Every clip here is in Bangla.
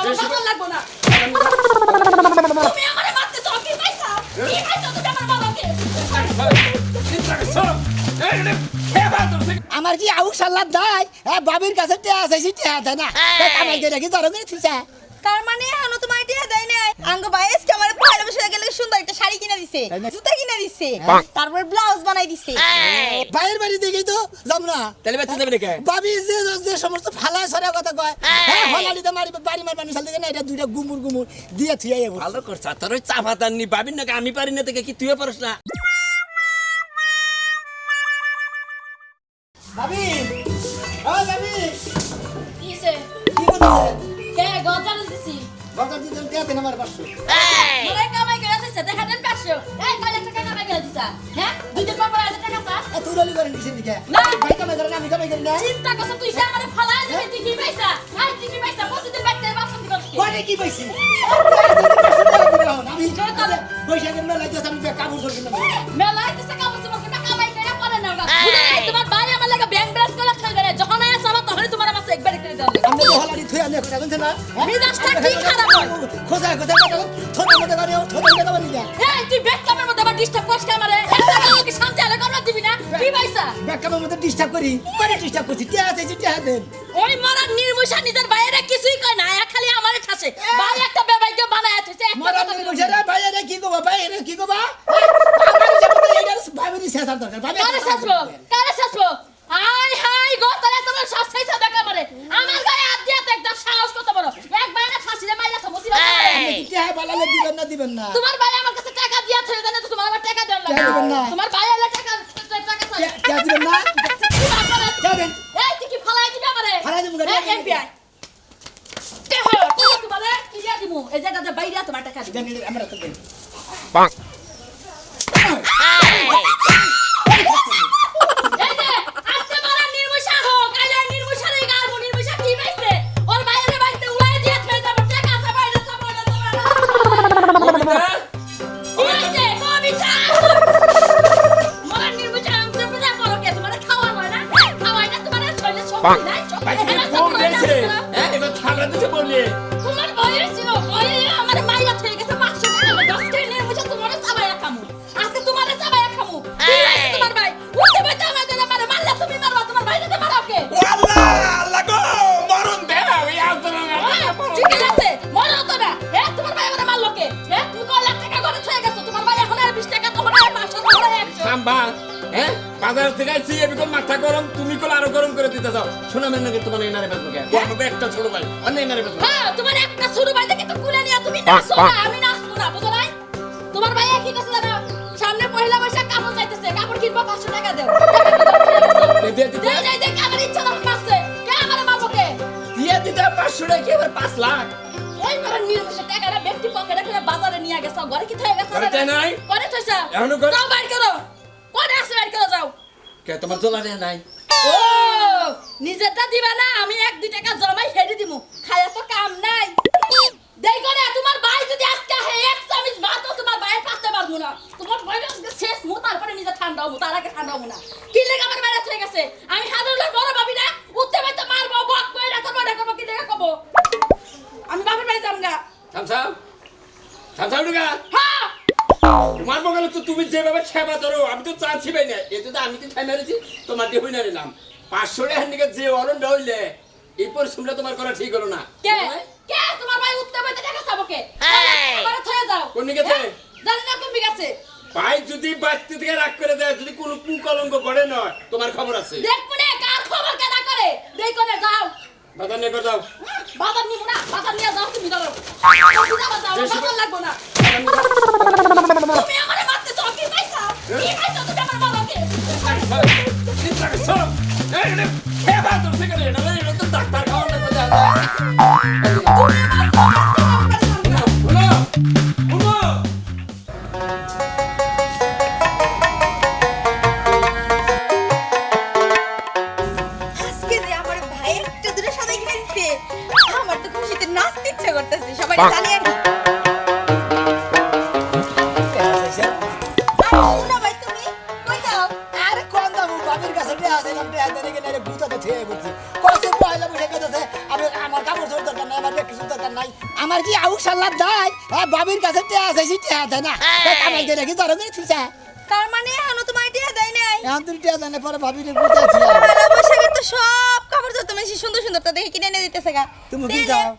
আমার বাবা লাগবো না তুমি আমারে মারতেছো কি পাইছো কি পাইছো তুমি আমার বাবাকে আমার কি আউ সাল্লাদ দাই বাবির কাছে টিয়া আছে টিয়া দেয় না কামাই করে কি জড়ো করে থিসা তার মানে এখনো তোমার টিয়া দেয় নাই আঙ্গ বাইস কে আমার পয়লা বসে গেলে সুন্দর একটা শাড়ি কিনে দিছে জুতা কিনে দিছে তারপর ব্লাউজ বানাই দিছে বাইরের বাড়ি দেখেই তো যাব না তাহলে বাচ্চা দেবে নাকি বাবি যে সমস্ত ফালায় সরা কথা কয় হ্যাঁ হলালিতে মারি বাড়ি মার মানুষ দেখে না এটা দুইটা গুমুর গুমুর দিয়ে থিয়ে যাবো ভালো করছ তোর ওই চা ভাত আননি ভাবির নাকি আমি পারি না থেকে কি তুইও পারস না ভাবি ও ভাবি কিসে কি করছিস কে গজাল দিছি বাজার দিতে কে দেন আমার 500 মরে কামাই করে দিছে দেখা দেন 500 এই কয় টাকা কামাই করে দিছা হ্যাঁ দুই দিন পর পর এত টাকা চাস তুই রলি করেন কিসের দিকে না। ভাই কামাই করে না আমি কামাই করি না চিন্তা করছ তুই সে আমারে ফালাই দিবি তুই কি পয়সা আই তুই কি পয়সা প্রতিদিন বাইতে বাসন দি করছিস কোনে কি পাইছি আমি বৈশাখের মেলায় যাচ্ছি আমি কাপড় ধরবি না মেলাই দিছে কাপড় চোপড় করে কামাই করে পরে না তোমার ভাই আমার লাগে ব্যাংক ব্রাশ করে থইবে না যখন আইছ আমার তখন তোমার কাছে একবার করে দাও আমি তো হলালি থুই আমি এখন না মিজাজটা কি খারাপ হয় খোঁজা খোঁজা কথা থোড়া মধ্যে করে থোড়া মধ্যে করে নিয়া এই তুই ব্যাংক কামের মধ্যে আবার ডিস্টার্ব করছ আমারে একটা কাউকে শান্তি আরে কম দিবি না কি পয়সা ব্যাকআপের মধ্যে ডিস্টার্ব করি করে ডিস্টার্ব করছি টিয়া আছে টিয়া দেন ওই মারা নির্মুষা নিজের বাইরে কিছুই কয় না খালি আমারে ঠাসে ভাই একটা বেবাইকে বানায় আছে মারা নির্মুষা ভাই এর কি গো ভাই এর কি গো বা আমার যাবতে এইটার ভাবিনি শেষার দরকার ভাবি কারে শাসবো হাই হাই গো তারে তোমার শাস্তাইছা দেখা মারে আমার গায়ে হাত দিয়া একদম সাহস কত বড় এক বাইরে ফাঁসিলে মাইরা তো মুসিবত টিয়া বালালে দিবেন না তোমার ভাই আমার কাছে টাকা দিয়া থই জানে তো তোমার আবার টাকা দেন টাকা দিবেন না। তোমার ভাই এলে টাকা চাই টিয়া দিবেন না টিয়া দেন এই তুই কি ফালাই দিবি আমারে ফালাই দিমু গাড়ি। এই এমপিআই তোমারে কি দিয়া দিমু এই জায়গাতে বাইরে তোমার টাকা দিবি দেন আমরা তো দেন এই যে আজকে মারা নির্মুষা হোক আইলে নির্মুষারে গালবো নির্মুষা কি পাইছে ওর বাইরে বাইতে উড়াই দিয়া থই যাব টাকা আছে বাইরে সব কি হইছে কবিতা মারা নির্মুষা আমতে পূজা করো কে তোমারে খাওয়া হয় না খাওয়াই না তোমারে শরীরে শক্তি নাই এবার ঠান্ডা দিছে বললি তোমার বয়স ছিল বয়ে আমার মাইয়া হয়ে গেছে 500 টাকা লাগে 10 টাকা নির্মুষা তোমারে চাবায়া খামু আজকে তোমারে চাবায়া খামু কি হইছে তোমার ভাই উঠে বাইতে আমাদের মারে মারলা তুমি মারবা তোমার ভাইকে মারাও কে আল্লাহ আল্লাহ গো মরণ দে ওই আসদনা ঠিক আছে মরো তো না তোমার ভাই আমারে মারলো কে তুমি কয় লাখ টাকা করে ছয়ে গেছো তোমার ভাই এখন আর 20 টাকা তোমার আর 500 টাকা 100 সাম্বা বাজার থেকে আইছি এবি কোন মাথা গরম তুমি কোন আরো গরম করে দিতে যাও শোনা মেন নাকি তোমার এনারে বেচবো কে তোমার একটা ছোট ভাই অন্য এনারে বেচবো হ্যাঁ তোমার একটা ছোট ভাই থেকে তো কুলে নিয়া তুমি নাচো না আমি নাচবো না বুঝো নাই তোমার ভাই কি কথা জানো সামনে পয়লা বৈশাখ কাপড় চাইতেছে কাপড় কিনবো 500 টাকা দাও দে আমার ইচ্ছা না পাচ্ছে কে আমারে মারবো কে দিয়ে দিতে 500 টাকা কি আবার 5 লাখ ওই মারা নির্মুষা টাকাটা ব্যক্তি পকেটে করে বাজারে নিয়ে গেছে ঘরে কি থয়ে গেছে ঘরে নাই করে থইছা এখনো করে যাও বাইর করো কোনে আছে বাইর করো যাও কে তোমার জলা রে নাই ও নিজেরটা দিবা না আমি 1-2 টাকা জমাই হেডি দিমু খায়া তো কাম নাই দেই করে তোমার ভাই যদি আজকে হে এক চামচ ভাতও তোমার ভাইয়ের পাতে পারবো না তোমার ভাই আজকে শেষ মু তারপরে নিজে ঠান্ডা হবো তার আগে ঠান্ডা হবো না কি লেগে আমার বাইরে হয়ে গেছে আমি হাজার বড় ভাবি না উঠতে বাইতে মারবো বক করে রাখবো কি লেগে কব আমি বাপের বাড়ি যামগা থামসাম থামসাম ঢুকা হ্যাঁ তোমার বগলে তো তুমি যেভাবে সেবা করো আমি তো চাচ্ছি ভাই না এই যদি আমি তো খাই মেরেছি তোমার দিয়ে হই না নিলাম 500 টাকা নিকে যে অরণ হইলে এই পরিশ্রমটা তোমার করা ঠিক হলো না কে কে তোমার ভাই উঠতে বাইতে টাকা চাবো কে আমার থয়ে যাও কোন দিকে আছে জানি না কোন দিকে আছে ভাই যদি বাড়তি থেকে রাগ করে দেয় যদি কোনো কুকলঙ্ক করে নয় তোমার খবর আছে দেখবো না কার খবর কেনা করে দেই করে যাও বাজার নিয়ে করে দাও বাজার নিব না বাজার নিয়ে যাও তুমি ধরো বাজার লাগবো না তুমি আমারে মারতেছো কি পাইছা কি পাইছা তুমি আমার বাবাকে ডাক্তার খাওয়ার আজকে যে আমার ভাই একটা দূরে সবাই খেলছে আমার তো খুশিতে নাচতে ইচ্ছা করতেছে সবাই চালিয়ে আনি না ভাই তুমি কই যাও আরে কোন দামু বাবির কাছে টিয়া আছে আমি টিয়া দেন এখানে গুতাতে থিয়ে বলছি কত পয়লা বসে গেছে আমি আমার কাপড় চোপড় দরকার নাই আমার কিছু দরকার নাই আমার কি আউ সাল্লাদ দাই বাবির কাছে টিয়া আছে টিয়া দেয় না কামাই দিয়ে নাকি ধরে দিয়েছিস তার মানে এখনো তোমার টিয়া দেয় নাই এখন তুই টিয়া দেয় না পরে ভাবিরে বুঝাইছি পয়লা বৈশাখের তো সব কাপড় চোপড় তুমি সুন্দর সুন্দরটা দেখে কিনে এনে দিতেছে গা তুমি কি তাইলে চাও?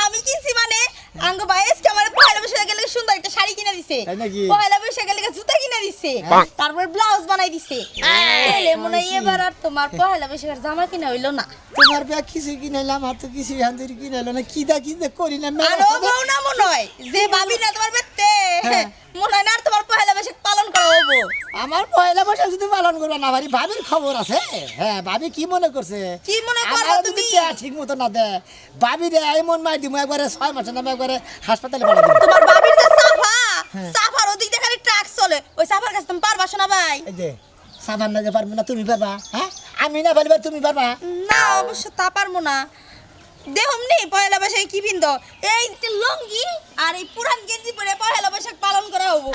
আমি কিনছি মানে আঙ্গ বাইস কে আমার পয়লা বৈশাখের গেলে সুন্দর একটা শাড়ি কিনে দিছে তাই নাকি? পয়লা বৈশাখের গেলে জুতা কিনে দিছে তারপর ব্লাউজ বানাই দিছে তাইলে মনে হয় এবার আর তোমার পয়লা বৈশাখের জামা কিনা হইলো না তোমার বিয়া কিছু কিনাইলাম আর তো কিছু এখান থেকে কিনাইলো না কি করি না আর ও বউ না মনে হয় যে ভাবি না তোমার বেতে মনে হয় না আর তোমার পয়লা বৈশাখ পালন করা হবো আমার পয়লা বৈশাখ যদি পালন করবে না ভাবি ভাবির খবর আছে হ্যাঁ ভাবি কি মনে করছে কি মনে করো আমার যদি তুমি? টিয়া ঠিক মতো না দে ভাবি রে এমন মাই দিমু একবারে 6 মাসের নামে একবারে হাসপাতালে পাঠিয়ে দিমু তোমার ভাবির যে সাফা সাফার ওদিক দিয়ে খালি ট্রাক চলে ওই সাফার কাছে তুমি পারবা শোনা ভাই এই যে সাবান না যে পারবে না তুমি পারবা হ্যাঁ আমি না পারলে তুমি পারবা না অবশ্য তা পারবো না দেখুন নি পয়লা বৈশাখে কি পিন্ধো এই যে লুঙ্গি আর এই পুরান গেঞ্জি পরে পয়লা বৈশাখ পালন করা হবো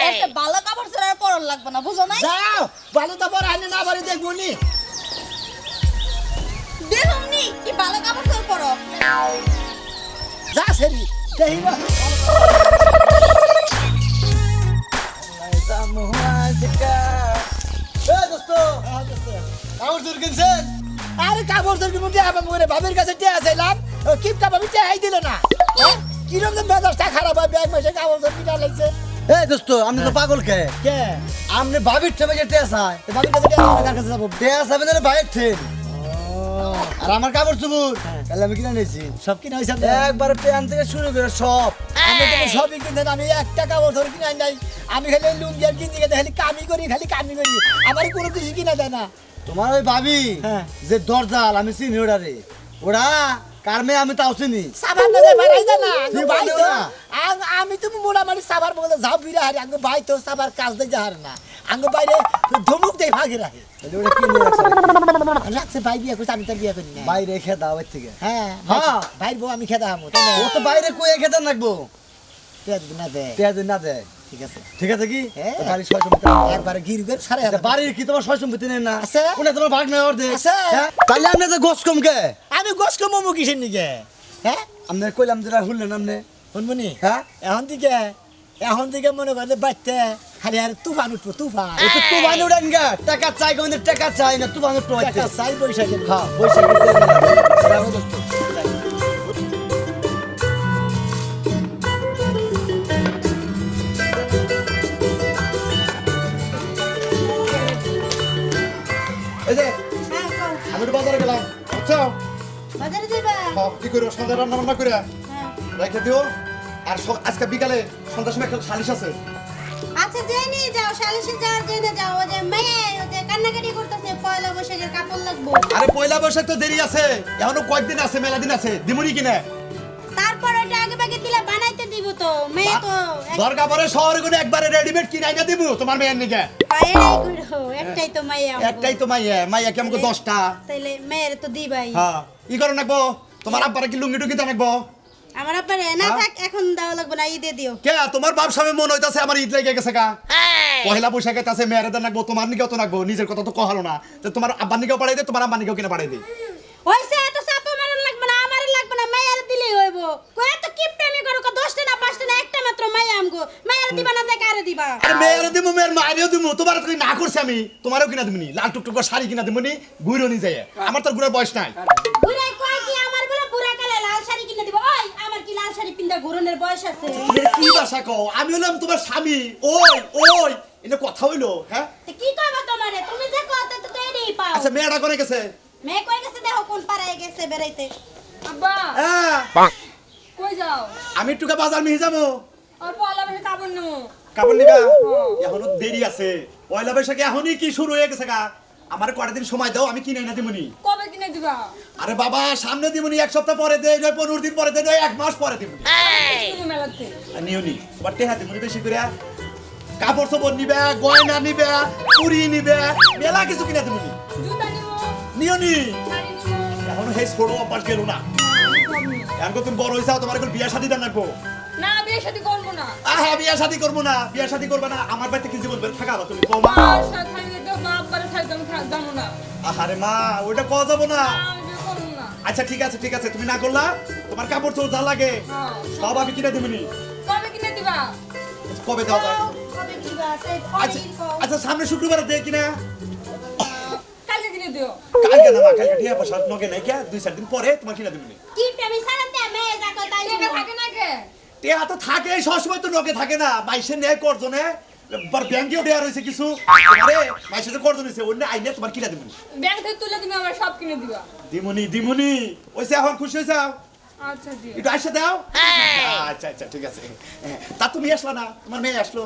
একটা ভালো কাপড় চোপড় আর পরন লাগবে না বুঝো নাই যাও ভালো তো বড় আইনে না বাড়ি দেখবো নি দেখুন নি কি ভালো কাপড় চোপড় পরো যা সেরি দেহিবা আরে কাপড় তোর মধ্যে আমার মনে ভাবের কাছে টিয়া চাইলাম কিপটা ভাবি টিয়াই দিল না কিরম দিন বাজারটা খারাপ হয় ব্যাগ মাসে কাপড় তোর কিনা লাগছে এই দোস্ত আমি তো পাগল কে কে আমনে ভাবির ঠেবে যে টেস হয় ভাবির কাছে টিয়া কার কাছে যাবো টেস হবে না ভাইয়ের ঠেন আর আমার কাপড় চুপুর তাহলে আমি কিনে নিয়েছি সব কিনা হয়েছে একবার প্যান থেকে শুরু করে সব আমি তো সবই কিনতেন আমি একটা কাপড় ধরে কিনাই নাই আমি খালি লুঙ্গি আর গিঞ্জি খালি কামি করি আমার কোনো কিছু কিনা দেয় না তোমার ওই ভাবি হ্যাঁ। যে দরজাল আমি চিনি ওটারে ওরা কার মেয়ে আমি তাও চিনি সাবান না যায় বাড়াই দা না তুই ভাই বলতো তো না। আমি তো মোটামুটি সাবার বলে যাও বিরা হারি আঙ্গ ভাই তো সাবার কাজ দেয় যাহার না আঙ্গ বাইরে ধমুক দেয় ভাগে রাখে তাহলে ওটা কিনে রাখছে রাখছে ভাই বিয়ে করছে আমি তার বিয়ে করি না বাইরে খেদা ওই থেকে হ্যাঁ হ্যাঁ। ভাই বউ আমি খেতে আমো ও তো বাইরে কয়ে খেতে রাখবো না দে পেঁয়াজ না দেয় ঠিক আছে ঠিক আছে কি হ্যাঁ। তো বাড়ির 600 মিটার একবার গির করে সাড়ে আচ্ছা, বাড়ির কি তোমার 600 মিটার নেই না আছে। কোনে তোমার ভাগ নাই ওর দে আছে। তাহলে আপনি যে গোস কম কে আমি গোস কমো কিসের নিকে হ্যাঁ আপনি কইলাম যেটা হুললেন আপনি শুনবনি হ্যাঁ এখন থেকে মনে করলে বাচ্চা খালি আর তুফান উঠবো তুফান ও তো তুবান উড়ান গা টাকা চাই কোন টাকা চাই না তুবান উঠতে হয় টাকা চাই পয়সা গেল হ্যাঁ পয়সা দিতে এই যে হ্যাঁ কও আমি তো বাজারে গেলাম আচ্ছা বাজারে যাবা কি করো সন্ধ্যা রান্না বান্না করে হ্যাঁ রেখে দিও আর আজকে বিকালে সন্ধ্যার সময় একটা সালিশ আছে আচ্ছা যাই নিয়ে যাও সালিশে যাওয়ার জন্য যাও ও যে মেয়ে ও যে কান্নাকাটি করতেছে পয়লা বৈশাখের কাপড় লাগবো আরে পয়লা বৈশাখ তো দেরি আছে এখনো কয়েকদিন আছে মেলা দিন আছে দিমুনি কিনে তারপর ওটা আগে ভাগে দিলে বানাইতে দিব তো মেয়ে তো দরকার পরে শহরে কোনো একবারে রেডিমেড কিনাই না দিব তোমার মেয়ের নিকে পায়েরাই করো একটাই তো মাইয়া একটাই তো মাইয়া কি আমাকে 10টা তাইলে মেয়ের তো দিবাই হ্যাঁ ই করো নাকবো তোমার আব্বারে কি লুঙ্গি টুঙ্গি নাকবো আমার আব্বারে না থাক এখন দেওয়া লাগবে না ঈদে দিও কে তোমার বাপ সামনে মন হইতাছে আমার ঈদ লেগে গেছে গা পয়লা বৈশাখে তাছে মেয়ের দা নাকবো তোমার নিকেও তো নাকবো নিজের কথা তো কহালো না তো তোমার আব্বার নিকেও পাঠাই দে তোমার আব্বার নিকেও কিনে পাঠাই দে হইছে এত চাপ মারন লাগবে না আমারে লাগবে না মাইয়ার দিলেই হইব কই এত কিপটামি করো 10টা না 5টা না একটা মাত্র মাইয়া আমগো মাইয়ার দিবা না দেখে আরে দিবা আরে মেয়ের দিমু মেয়ের মায়েরও দিমু তোমার তো না করছে আমি তোমারও কিনা দিমুনি লাল টুকটুক করে শাড়ি কিনা দিমুনি ঘুরো নি যায় আমার তো ঘুরার বয়স নাই বুড়াই কয় কি আমার বলে বুড়া কালে লাল শাড়ি কিনে দিব ওই আমার কি লাল শাড়ি পিন্দা ঘুরনের বয়স আছে তুমি এটা কি ভাষা কও আমি হলাম তোমার স্বামী ওই এটা কথা হইলো হ্যাঁ তো কি কইবা তোমারে তুমি যে কথা তো এরই পাও আচ্ছা মেয়েটা কোনে গেছে মেয়ে কই গেছে দেখো কোন পাড়ায় গেছে বেরাইতে আব্বা হ্যাঁ কই যাও আমি টুকা বাজার মিহি যাবো আর পয়লা বৈশাখ কাপড় নেবো কাপড় নিবা এখনো দেরি আছে পয়লা বৈশাখে এখনই কি শুরু হয়ে গেছে গা আমার কয়টা দিন সময় দাও আমি কিনে না দিমুনি কবে কিনে দিবা আরে বাবা সামনে দিমুনি 1 সপ্তাহ পরে দে 15 দিন পরে দে 1 মাস পরে দিমুনি শুরু মেলাতে নিওনি বাটে হাতে মনে বেশি করে কাপড় চোপড় নিবে গয়না নিবে চুরি নিবে মেলা কিছু কিনা দিমুনি জুতা নিবো নিওনি শাড়ি নিবো এখনো হে ছোড়ো অভ্যাস গেল না এখন তুমি বড় হইছাও তোমার এখন বিয়া শাদী দান রাখবো না বিয়ে শাদী করবো না আহা বিয়া শাদী করবো না বিয়া শাদী করবে না আমার বাড়িতে কি জীবন বের থাকাবা তুমি কও মা আর সাথে থাকলে তো মা আব্বার সাথে আমি যাবো না আহারে মা ওইটা কওয়া যাবো না আমি বিয়ে করবো না আচ্ছা ঠিক আছে তুমি না করলা তোমার কাপড় চোপড় যা লাগে সব আমি কিনে দেবনি কবে কিনে দিবা? কবে দেওয়া যায় কবে কিবা সেই আচ্ছা ফড়ির কও আচ্ছা সামনে শুক্রবারে দে কিনা কালকে কিনে দিও। কালকে না মা কালকে ঠিক আছে নগে নাই কে 2-4 দিন পরে তোমার কিনে দেবনি কিপটা আমি সারান দে মেয়ে যাকো তাই টাকা থাকে না কে? টেয়া তো থাকে সবসময় তো নগে থাকে না বাইশে নেয় করজনে ব্যাংকেও দেওয়া রয়েছে কিছু আরে বাইশে তো করজন হয়েছে অন্য আইনে তোমার কিনা দেবনি ব্যাংক থেকে তুলে তুমি আমার সব কিনে দিবা। দিমুনি ওইসে এখন খুশি হয়ে যাও আচ্ছা দিও। একটু আসে দাও আচ্ছা ঠিক আছে তা তুমি আসলা না তোমার মেয়ে আসলো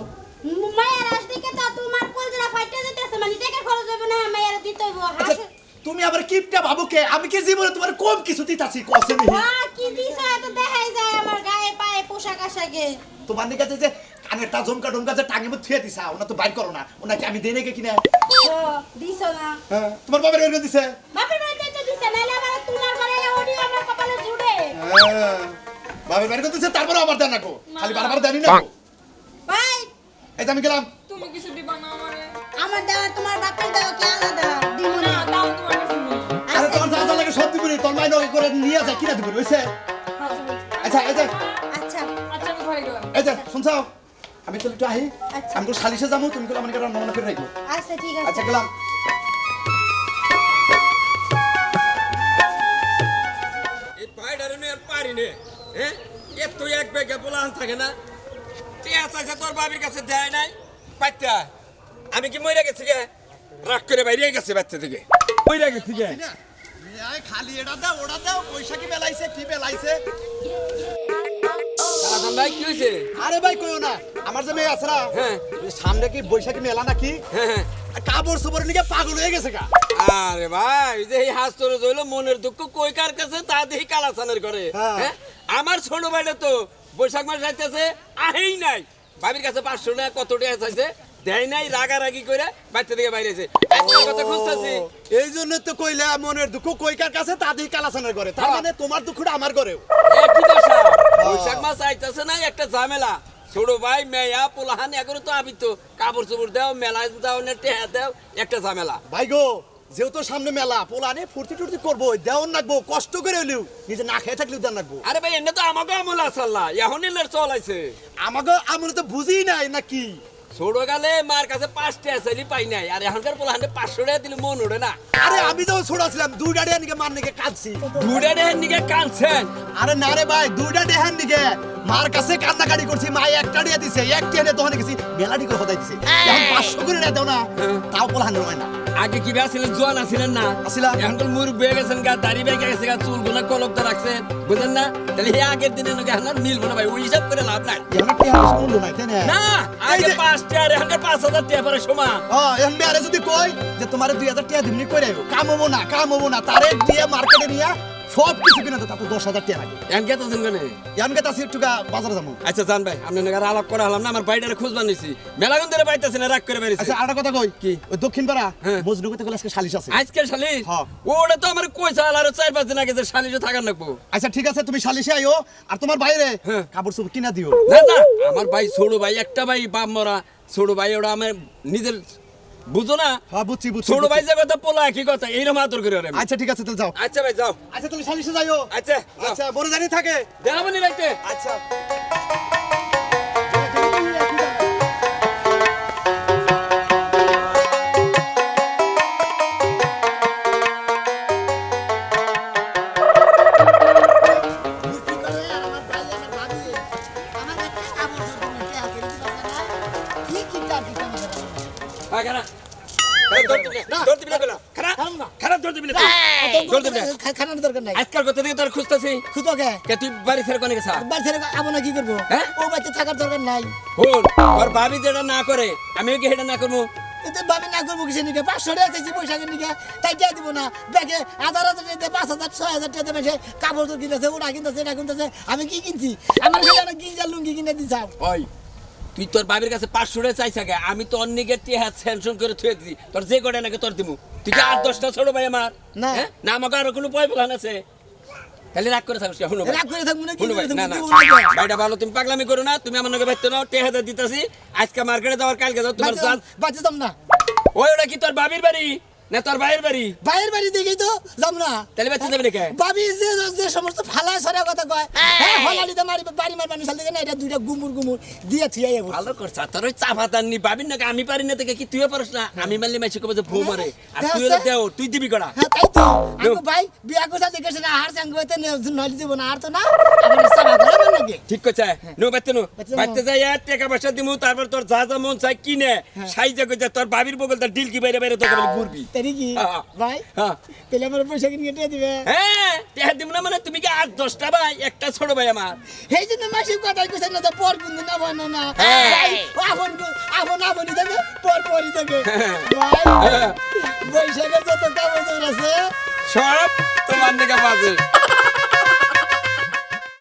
মায়ের আস দিকে তো তোমার কলজরা ফাইটে যেতেছে মানে টাকা খরচ হবে না মায়ের দিতে হইব আচ্ছা তুমি আবার কিপটা বাবুকে আমি কি জীবনে তোমার কম কিছু দিতাছি কসে নি কি দিছ এত দেখাই যায় আমার গায়ে পায়ে পোশাক আশাকে তোমার নিকাতে যে কানের তা জমকা টমকা যে টাঙে মধ্যে থুয়ে দিছা ওনা তো বাইর করো না ওনাকে আমি দেই নাকি কিনা ও দিছ না হ্যাঁ তোমার বাবার এরকম দিছে বাপের বাড়িতে তো দিছ নাইলে আমার তোমার ঘরে ওডি আমার কপালে জুড়ে হ্যাঁ বাবার বাড়ি দিছে তারপরে আমার দেন নাকো খালি বারবার দেনি না ভাই এই যে আমি গেলাম তুমি কিছু দিবা না আমারে? আমার দেওয়া তোমার বাপের দেওয়া কি আলাদা দিমু না না দাও তোমার কাছে নিই। আরে তোমার যা লাগে সব দিবনি তোর মাই নগে করে নিয়ে যায় কিনা দিবনি হইছে আচ্ছা এই যে আচ্ছা আচ্ছা আমি ঘরে গেলাম। এই যে শুনছাও আমি তো একটু আহি আচ্ছা। আমি তো সালিশে যাবো তুমি করে আমাকে রান্না বান্না করে রাখো আচ্ছা ঠিক আছে আচ্ছা গেলাম এই পায়ডারে নিয়ে আর পারি নে হ্যাঁ এত এক ব্যাগে পোলাহান থাকে না ঠিক আছে তোর বাবির কাছে দেয় নাই বাচ্চা আমি কি মরে গেছি গে রাগ করে বাইরে গেছে বাচ্চা থেকে মরে গেছি গে খালি এটা দাও ওটা দাও পয়সা কি বেলাইছে কি বেলাইছে ভাই কি হয়েছে আরে ভাই কইও না আমার যে মেয়ে আছে না হ্যাঁ। সামনে কি বৈশাখী মেলা নাকি হ্যাঁ কাপড় চোপড় নিয়ে পাগল হয়ে গেছে গা আরে ভাই যে এই হাস তোরে জইলো মনের দুঃখ কই কার কাছে তা দেখি কালাসানের করে হ্যাঁ। হ্যাঁ আমার ছোট ভাইটা তো বৈশাখ মাস যাইতেছে আহেই নাই ভাবির কাছে 500 টাকা কত টাকা চাইছে দেয় নাই রাগারাগি করে বাচ্চা থেকে বাইরেছে আজকাল কথা খুঁজতেছি এই জন্য তো কইলা মনের দুঃখ কইকার কাছে তাদের কালাসানের করে তার মানে তোমার দুঃখটা আমার ঘরেও একই দশা বৈশাখ মাস আইতাছে না একটা ঝামেলা ছোট ভাই মেয়া পোলাহান এগুলো তো আবি তো কাপড় চোপড় দাও মেলায় দাও না টেহা দাও একটা ঝামেলা ভাই গো যেহেতু সামনে মেলা পোলানে ফুর্তি টুর্তি করবো দেওয়ান রাখবো কষ্ট করে হলেও নিজে না খেয়ে থাকলেও দেন রাখবো আরে ভাই এনে তো আমাকে আমল আসাল্লা এখন এলের চল আইছে আমাকে আমরা তো বুঝি নাই নাকি ছোট গালে মার কাছে 5 টাকা চাইলি পাই নাই আর এখনকার পোলাহানে 500 টাকা দিলে মন ওঠে না আরে আমি যখন ছোট ছিলাম দুইটা ডেহান নিকে মার নিকে কাঁদছি দুটা ডেহের নিকে কানছেন আরে না রে ভাই দুইটা ডেহান নিকে মার কাছে কান্নাকাটি করছি মা একটা দিয়ে দিছে একটা এনে তখন গেছি মেলাটি করে হতাই দিছে এখন 500 করে দাও না তাও পোলাহান হয় না আগে কি ছিলেন জোয়ান আছিলেন না আছিলাম। এখন তো মুরুব হয়ে গেছেন গা দাড়ি বেঁকে গেছে গা চুল গুলো কলপটা রাখছেন বুঝলেন না তাহলে এই আগের দিনে নাকি এখন আর মিলবো না ভাই ওই হিসাব করে লাভ নাই এখন টেহা বেশি মূল্য নাই তাই না না আগে 5 টাকা এখনকার 5000 টাকা পরে সমান এখন মেয়ারে যদি কই যে তোমার 2000 টাকা দিবনি করে কামবো না তারে দিয়ে মার্কেটে নিয়ে সব কিছু কিনে তো তারপর 10,000 টাকা লাগে এখন কে আছেন কেন এখন কে তাসি একটু বাজারে যাবো আচ্ছা জান ভাই আপনি নাকি আলাপ করা হলাম না আমার বাইটারে খুঁজবা নিছি মেলাগন ধরে পাইতেছেন রাগ করে বেরিয়েছে আচ্ছা আরেকটা কথা কই কি? ওই দক্ষিণ পাড়া হ্যাঁ। মজনুকতে গেলে আজকে সালিশ আছে আজকে শালিশ হ্যাঁ। ওটা তো আমার কইছে আর 4-5 দিন আগে যে শালিশে থাকার লাগবো আচ্ছা ঠিক আছে তুমি সালিশে আইও আর তোমার বাইরে হ্যাঁ। কাপড় চোপড় কিনা দিও না না আমার ভাই ছোট ভাই একটা ভাই বাপ মরা ছোট ভাই ওটা আমার নিজের বুঝো না হ্যাঁ বুঝছি ছোট ভাই যে কথা পোলা কি কথা এইরকম আদর করে ওরে আমি। আচ্ছা ঠিক আছে তাহলে যাও আচ্ছা ভাই যাও আচ্ছা তুমি সালিশে যাইও আচ্ছা আচ্ছা বড় জানি থাকে দেখাবনি রাইতে আচ্ছা হ্যাঁ খারাপ দৌড় দিবি না বলা খারাপ দৌড় দিবি না দৌড় দিবি না খানার দরকার নাই আজকাল কথা থেকে তোর খুঁজতেছি খুঁজো কে কে তুই বাড়ি ছেড়ে কোনে গেছা বাড়ি ছেড়ে আবো না কি করবো হ্যাঁ? ও বাচ্চা থাকার দরকার নাই হন ওর ভাবি যেটা না করে আমিও কি সেটা না করবো এতে ভাবি না করবো কিসের নিকে 500 টাকা চাইছি বৈশাখের নিকে তাই দিয়ে দিব না দেখে 1000 টাকা 5000 6000 টাকা দেবে সে কাপড় তো কিনতেছে ওটা কিনতেছে এটা কিনতেছে আমি কি কিনছি আমার খালি একটা গিজার লুঙ্গি কিনে দিছাও ওই তুই তোর বাবির কাছে 500 টাকা চাইছ আগে আমি তো অন্যকে টিহা স্যাংশন করে থুয়ে দিছি তোর যে কটা নাকি তোর দিমু তুই কি 8-10টা ছোট ভাই আমার না। হ্যাঁ? না আমাকে আর কোনো পয় প্ল্যান আছে তাহলে রাগ করে থাকিস শুনো রাগ করে থাকবো না কি শুনো ভাই করে না থাকবো না দিব না তো। ভাইটা ভালো তুমি পাগলামি করো না তুমি আমার নাকি বাইতে নাও টেহাদা দিতাছি আজকে মার্কেটে যাওয়ার কালকে যাও তোমার জান বাচ্চা যাম না ওই ওটা কি তোর বাবির বাড়ি না তোর ভাইয়ের বাড়ি ভাইয়ের বাড়ি দেখেই তো যাব না তাহলে বাচ্চা যাবে নাকি ভাবি যে যে সমস্ত ফালায় সরা কথা কয় হ্যাঁ হলালিতে মারি বাড়ি মারবানি সাল থেকে না এটা দুইটা গুমুর গুমুর দিয়ে থিয়ে যাবো ভালো করছ তোর ওই চা ভাত আননি ভাবির নাকি আমি পারি না থেকে কি তুইও পারিস না আমি মারলে মাইছে কবে যে ভৌ মারে আর তুই হলে দেও তুই দিবি কড়া হ্যাঁ তাই তো আমি ভাই বিয়া কোথা দেখেছ না হার সঙ্গে হইতে নলি দিব না আর তো না আমার সাবা করে নাকি ঠিক কইছে নো বাচ্চা নো বাচ্চা যাই আর টাকা পয়সা দিমু তারপর তোর যা যা মন চাই কিনে সাইজে কইছে তোর ভাবির বগল তার ডিল কি বাইরে বাইরে তোকে বলে ঘুরবি তাই কি হ্যাঁ। ভাই হ্যাঁ তাহলে আমার পয়সা কিনে দিয়ে দিবে হ্যাঁ টাকা দিব না মানে তুমি কি 8-10টা ভাই একটা ছোট ভাই আমার এই জন্য মাসি কথাই কইছেন না পর কিন্তু না বল না হ্যাঁ। ভাই আপন আপনি থাকে পর পরই থাকে ভাই হ্যাঁ। বৈশাখের যত কাগজ আছে সব তোমার নাকি বাজে